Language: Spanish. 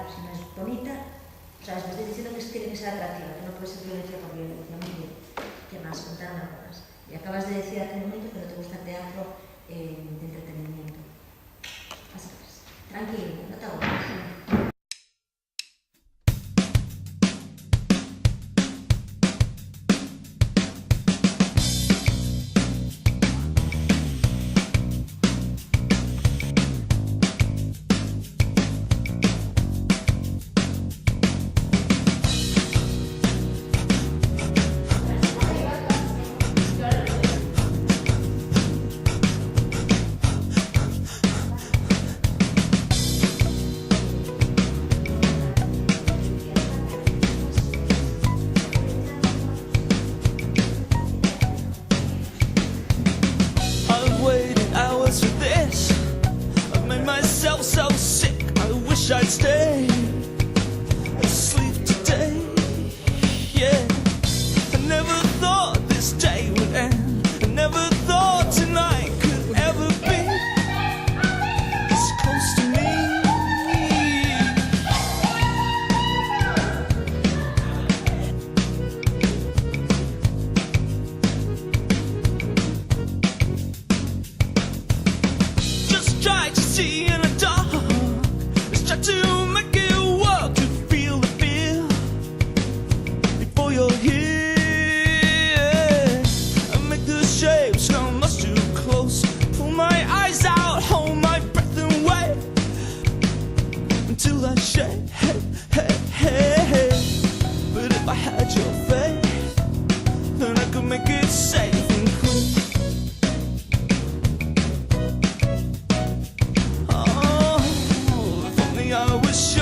si no es bonita, o sea, me estoy diciendo que tiene que ser atractiva, que no puede ser violencia por violencia. Muy bien. ¿Qué más? Contaron algunas. Y acabas de decir hace un momento que no te gusta el teatro de entretenimiento. Así que, tranquilo, no te agobies. So sick, I wish I'd stay asleep today. Yeah, I never thought this day would end. I never thought tonight could ever be this close to me. Just try to see in the dark. Try to make it work, to feel the fear before you're here. I make the shapes come much too close. Pull my eyes out, hold my breath and wait until I shake. But if I had your faith, then I could make it safe and cool. I wish